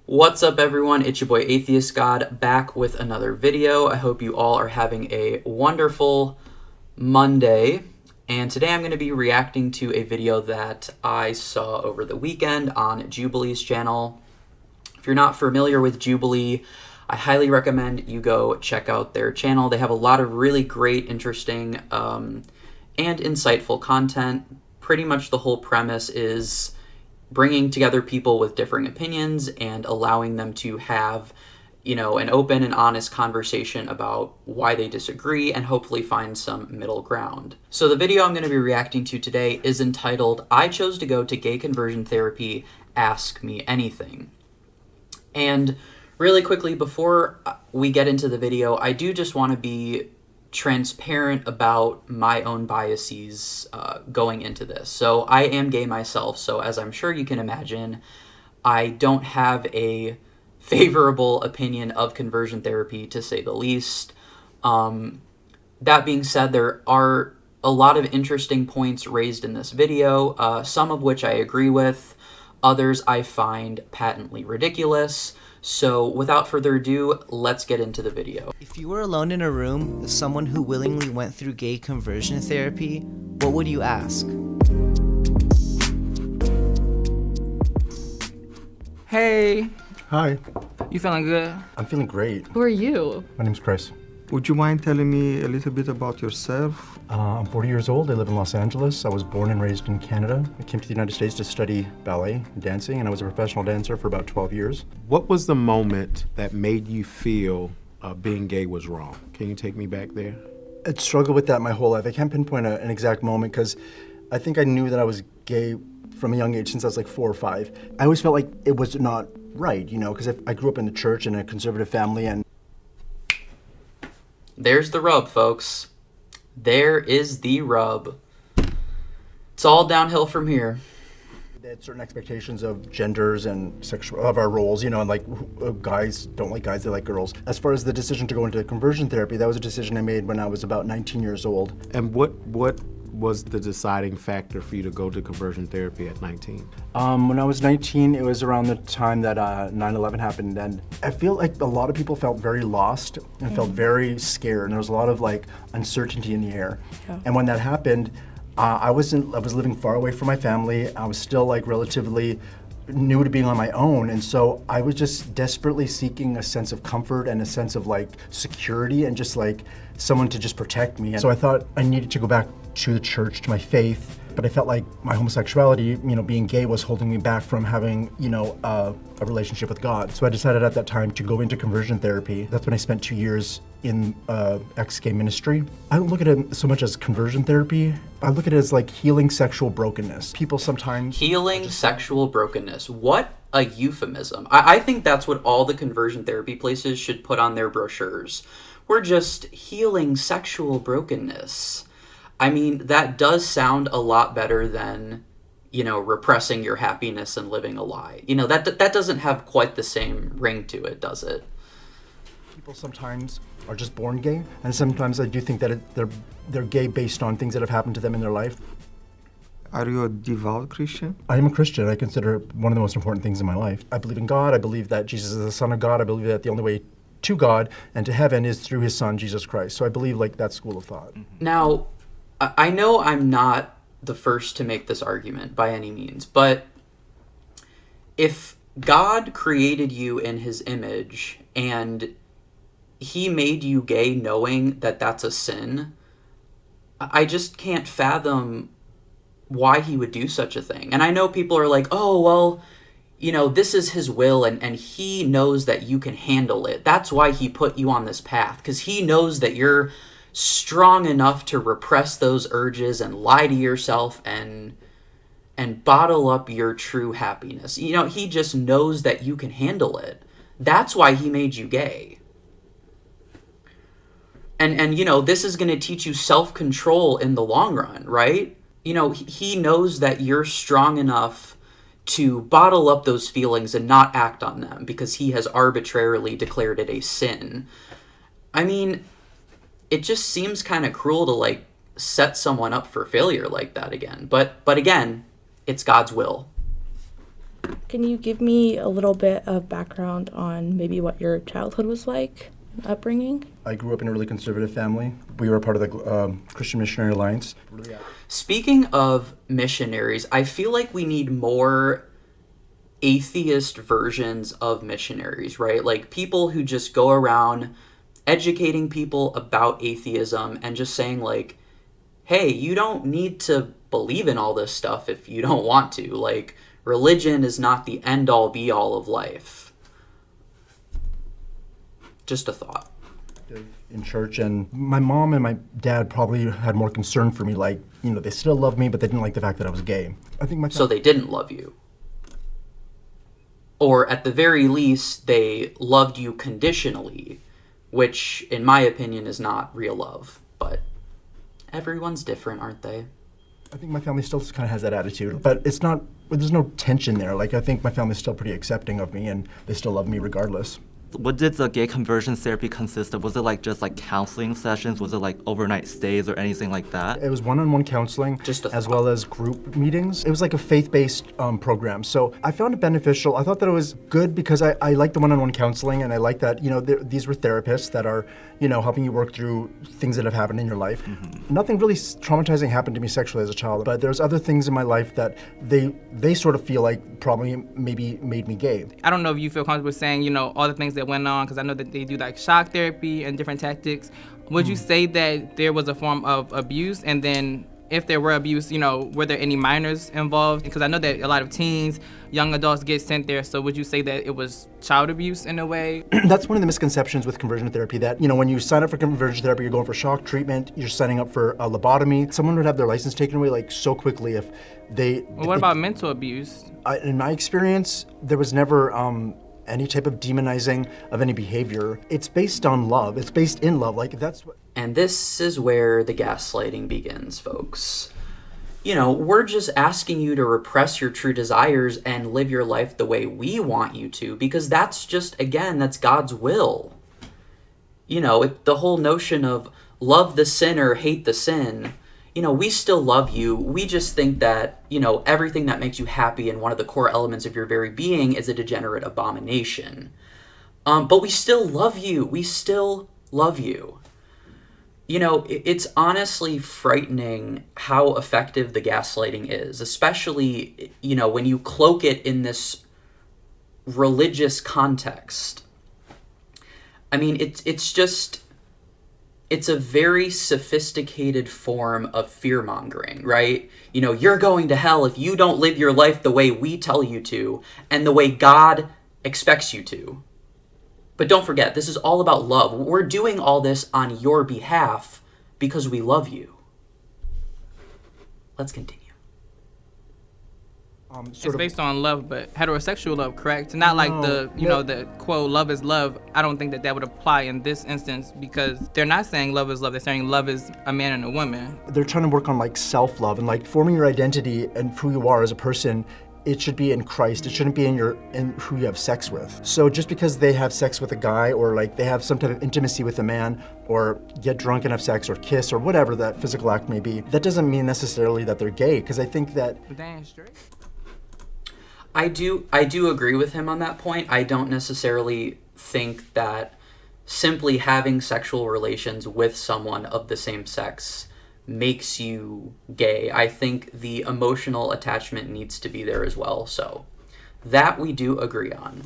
What's up, everyone? It's your boy Atheist God back with another video. I hope you all are having a wonderful Monday. And today I'm going to be reacting to a video that I saw over the weekend on Jubilee's channel. If you're not familiar with Jubilee, I highly recommend you go check out their channel. They have a lot of really great, interesting, and insightful content. Pretty much the whole premise is bringing together people with differing opinions and allowing them to have, an open and honest conversation about why they disagree and hopefully find some middle ground. So the video I'm going to be reacting to today is entitled, I Chose to Go to Gay Conversion Therapy, Ask Me Anything. And really quickly, before we get into the video, I do just want to be transparent about my own biases going into this. So I am gay myself, so as I'm sure you can imagine, I don't have a favorable opinion of conversion therapy, to say the least. That being said, there are a lot of interesting points raised in this video, some of which I agree with, others I find patently ridiculous. So without further ado, let's get into the video. If you were alone in a room with someone who willingly went through gay conversion therapy, what would you ask? Hey, Hi, you feeling good? I'm feeling great. Who are you? My name's Chris. Would you mind telling me a little bit about yourself? I'm 40 years old. I live in Los Angeles. I was born and raised in Canada. I came to the United States to study ballet and dancing, and I was a professional dancer for about 12 years. What was the moment that made you feel being gay was wrong? Can you take me back there? I'd struggled with that my whole life. I can't pinpoint an exact moment because I think I knew that I was gay from a young age since I was like 4 or 5. I always felt like it was not right, because I grew up in the church in a conservative family, and There's the rub, folks. There is the rub. It's all downhill from here. they had certain expectations of genders and sexual of our roles, and like guys don't like guys, they like girls. As far as the decision to go into conversion therapy, that was a decision I made when I was about 19 years old. And what was the deciding factor for you to go to conversion therapy at 19? When I was 19, it was around the time that 9/11 happened, and I feel like a lot of people felt very lost and felt very scared, and there was a lot of like uncertainty in the air. Yeah. And when that happened, I was living far away from my family. I was still like relatively new to being on my own, and so I was just desperately seeking a sense of comfort and a sense of like security and just like someone to just protect me. And so I thought I needed to go back to the church, to my faith, but I felt like my homosexuality, being gay, was holding me back from having, a relationship with God. So I decided at that time to go into conversion therapy. That's when I spent 2 years in ex-gay ministry. I don't look at it so much as conversion therapy. I look at it as like healing sexual brokenness. People sometimes... Healing sexual brokenness. What a euphemism. I think that's what all the conversion therapy places should put on their brochures. We're just healing sexual brokenness. I mean, that does sound a lot better than, repressing your happiness and living a lie. That doesn't have quite the same ring to it, does it? People sometimes are just born gay, and sometimes I do think that they're gay based on things that have happened to them in their life. Are you a devout Christian? I am a Christian. I consider it one of the most important things in my life. I believe in God. I believe that Jesus is the Son of God. I believe that the only way to God and to heaven is through his Son, Jesus Christ. So I believe like that school of thought. Now, I know I'm not the first to make this argument by any means, but if God created you in his image and he made you gay knowing that that's a sin, I just can't fathom why he would do such a thing. And I know people are like, oh, well, this is his will and he knows that you can handle it. That's why he put you on this path, because he knows that you're strong enough to repress those urges and lie to yourself and bottle up your true happiness. He just knows that you can handle it. That's why he made you gay. And this is going to teach you self-control in the long run, right? He knows that you're strong enough to bottle up those feelings and not act on them because he has arbitrarily declared it a sin. I mean, it just seems kind of cruel to like set someone up for failure like that again. But again, it's God's will. Can you give me a little bit of background on maybe what your childhood was like, upbringing? I grew up in a really conservative family. We were a part of the Christian Missionary Alliance. Speaking of missionaries, I feel like we need more atheist versions of missionaries, right? Like people who just go around educating people about atheism and just saying like, hey, you don't need to believe in all this stuff if you don't want to. Like, religion is not the end-all be-all of life. Just a thought. In church, and my mom and my dad probably had more concern for me, like, you know, they still loved me, but they didn't like the fact that I was gay. I think So they didn't love you. Or at the very least, they loved you conditionally, which, in my opinion, is not real love. But everyone's different, aren't they? I think my family still kind of has that attitude, but it's not, there's no tension there. Like, I think my family's still pretty accepting of me, and they still love me regardless. What did the gay conversion therapy consist of? Was it like just like counseling sessions? Was it like overnight stays or anything like that? It was one-on-one counseling, as well as group meetings. It was like a faith-based program. So I found it beneficial. I thought that it was good because I like the one-on-one counseling, and I like that, you know, these were therapists that are, you know, helping you work through things that have happened in your life. Nothing really traumatizing happened to me sexually as a child, but there's other things in my life that they sort of feel like probably maybe made me gay. I don't know if you feel comfortable saying, you know, all the things that went on, because I know that they do like shock therapy and different tactics. Would you say that there was a form of abuse? And then if there were abuse, you know, were there any minors involved? Because I know that a lot of teens, young adults get sent there. So would you say that it was child abuse in a way? That's one of the misconceptions with conversion therapy, that, you know, when you sign up for conversion therapy, you're going for shock treatment, you're signing up for a lobotomy. Someone would have their license taken away like so quickly if they... Well, what about mental abuse? In my experience, there was never any type of demonizing of any behavior. It's based on love. It's based in love. Like, that's what... And this is where the gaslighting begins, folks. You know, we're just asking you to repress your true desires and live your life the way we want you to, because that's just, again, that's God's will. You know, the whole notion of love the sinner, hate the sin. You know, we still love you. We just think that, you know, everything that makes you happy and one of the core elements of your very being is a degenerate abomination. But we still love you. We still love you. You know, it's honestly frightening how effective the gaslighting is, especially, you know, when you cloak it in this religious context. I mean, it's a very sophisticated form of fear-mongering, right? You know, you're going to hell if you don't live your life the way we tell you to and the way God expects you to. But don't forget, this is all about love. We're doing all this on your behalf because we love you. Let's continue. It's based on love, but heterosexual love, correct? Not like the quote, love is love. I don't think that would apply in this instance, because they're not saying love is love. They're saying love is a man and a woman. They're trying to work on like self-love and like forming your identity and who you are as a person. It should be in Christ. It shouldn't be in who you have sex with. So just because they have sex with a guy, or like they have some type of intimacy with a man, or get drunk and have sex, or kiss, or whatever that physical act may be, that doesn't mean necessarily that they're gay. Because I think that... But they ain't straight. I do agree with him on that point. I don't necessarily think that simply having sexual relations with someone of the same sex makes you gay. I think the emotional attachment needs to be there as well. So that we do agree on.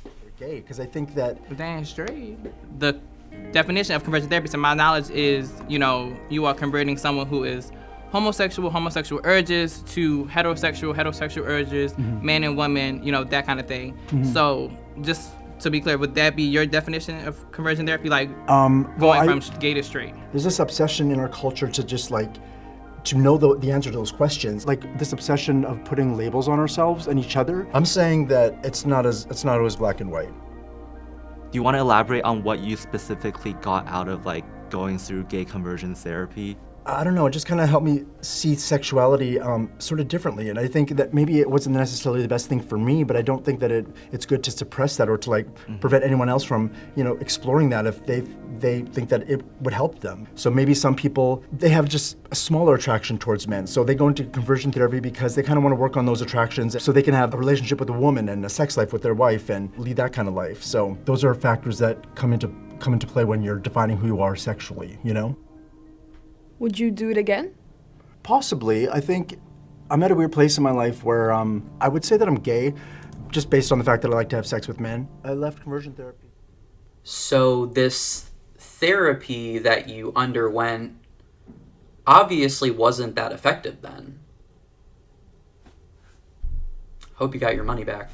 They're gay, because I think that... But they ain't straight. The definition of conversion therapy, to my knowledge, is, you know, you are converting someone who is homosexual urges to heterosexual urges, man and woman, you know, that kind of thing. So just to be clear, would that be your definition of conversion therapy? Like going from gay to straight? There's this obsession in our culture to just like, to know the answer to those questions. Like this obsession of putting labels on ourselves and each other. I'm saying that it's not always black and white. Do you want to elaborate on what you specifically got out of like going through gay conversion therapy? I don't know, it just kind of helped me see sexuality sort of differently. And I think that maybe it wasn't necessarily the best thing for me, but I don't think that it's good to suppress that or to like prevent anyone else from, exploring that if they think that it would help them. So maybe some people, they have just a smaller attraction towards men. So they go into conversion therapy because they kind of want to work on those attractions so they can have a relationship with a woman and a sex life with their wife and lead that kind of life. So those are factors that come into play when you're defining who you are sexually, Would you do it again? Possibly. I think I'm at a weird place in my life where I would say that I'm gay, just based on the fact that I like to have sex with men. I left conversion therapy. So this therapy that you underwent obviously wasn't that effective then. Hope you got your money back.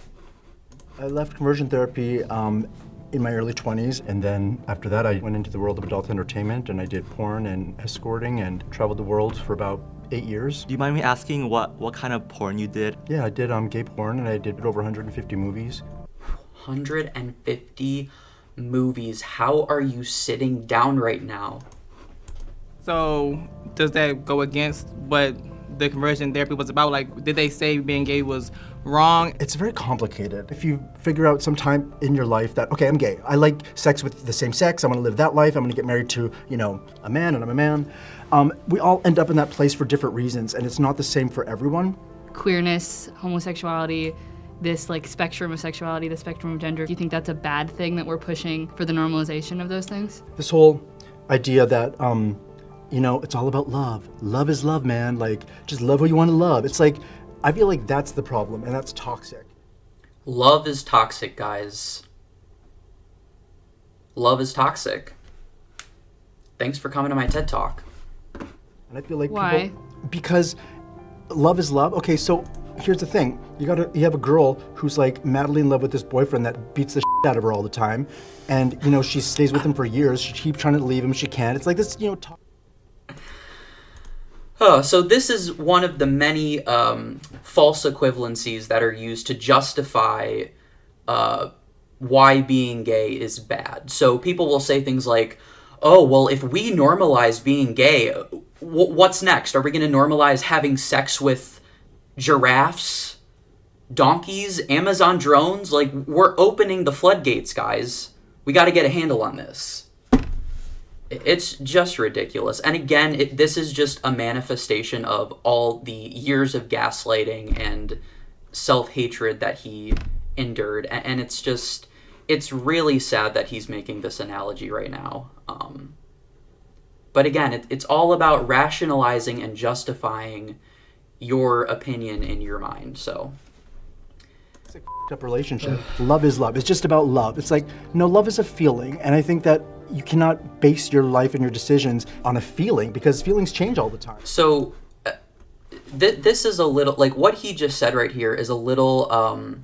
I left conversion therapy in my early 20s, and then after that I went into the world of adult entertainment, and I did porn and escorting and traveled the world for about 8 years. Do you mind me asking what kind of porn you did? Yeah, I did gay porn, and I did over 150 movies. 150 movies. How are you sitting down right now? So does that go against what the conversion therapy was about? Like, did they say being gay was wrong? It's very complicated. If you figure out sometime in your life that, okay, I'm gay, I like sex with the same sex, I want to live that life, I'm going to get married to, a man, and I'm a man. We all end up in that place for different reasons, and it's not the same for everyone. Queerness, homosexuality, this spectrum of sexuality, the spectrum of gender. Do you think that's a bad thing that we're pushing for the normalization of those things? This whole idea that, it's all about love. Love is love, man. Like, just love who you want to love. It's like, I feel like that's the problem, and that's toxic. Love is toxic, guys. Love is toxic. Thanks for coming to my TED Talk. And I feel like Why? Because love is love. Okay, so here's the thing. You have a girl who's madly in love with this boyfriend that beats the shit out of her all the time, and she stays with him for years. She keeps trying to leave him, she can't. It's like this, So this is one of the many false equivalencies that are used to justify why being gay is bad. So people will say things like, oh, well, if we normalize being gay, what's next? Are we going to normalize having sex with giraffes, donkeys, Amazon drones? We're opening the floodgates, guys. We got to get a handle on this. It's just ridiculous. And again, this is just a manifestation of all the years of gaslighting and self-hatred that he endured. And it's really sad that he's making this analogy right now. But again, it's all about rationalizing and justifying your opinion in your mind. So it's a up relationship. Love is love. It's just about love. It's no, love is a feeling. And I think that you cannot base your life and your decisions on a feeling, because feelings change all the time. So this is a little, what he just said right here is a little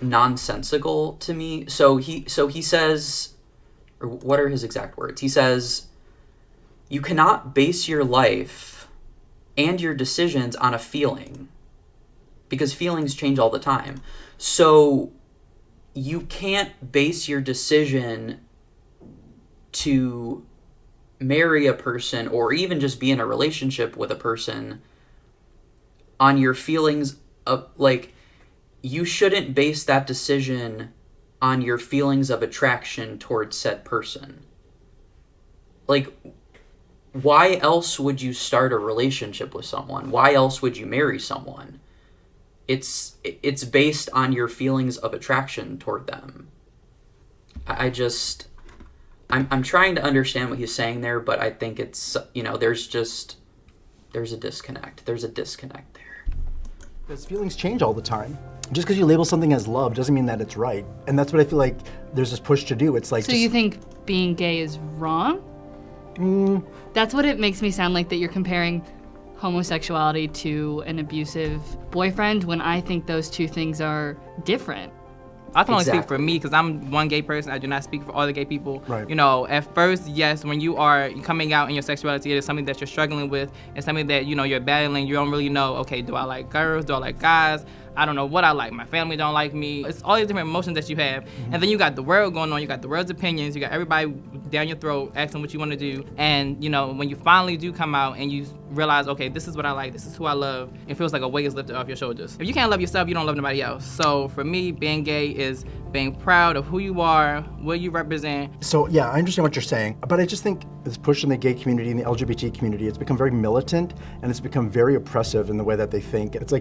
nonsensical to me. So he says, or what are his exact words? He says, you cannot base your life and your decisions on a feeling, because feelings change all the time. So you can't base your decision to marry a person or even just be in a relationship with a person on your feelings of, you shouldn't base that decision on your feelings of attraction towards said person. Why else would you start a relationship with someone? Why else would you marry someone? It's based on your feelings of attraction toward them. I'm trying to understand what he's saying there, but I think it's, there's a disconnect. There's a disconnect there. Because feelings change all the time. Just because you label something as love doesn't mean that it's right. And that's what I feel like there's this push to do. It's So you think being gay is wrong? That's what it makes me sound like, that you're comparing homosexuality to an abusive boyfriend, when I think those two things are different. I can only speak for me, because I'm one gay person. I do not speak for all the gay people. Right. At first, yes, when you are coming out in your sexuality, it is something that you're struggling with. It's something that, you're battling. You don't really know, okay, do I like girls? Do I like guys? I don't know what I like. My family don't like me. It's all these different emotions that you have. And then you got the world going on. You got the world's opinions. You got everybody down your throat asking what you want to do. And, you know, when you finally do come out and you realize, okay, this is what I like. This is who I love. It feels like a weight is lifted off your shoulders. If you can't love yourself, you don't love nobody else. So for me, being gay is being proud of who you are, what you represent. So yeah, I understand what you're saying, but I just think this push in the gay community and the LGBT community, it's become very militant and it's become very oppressive in the way that they think. It's like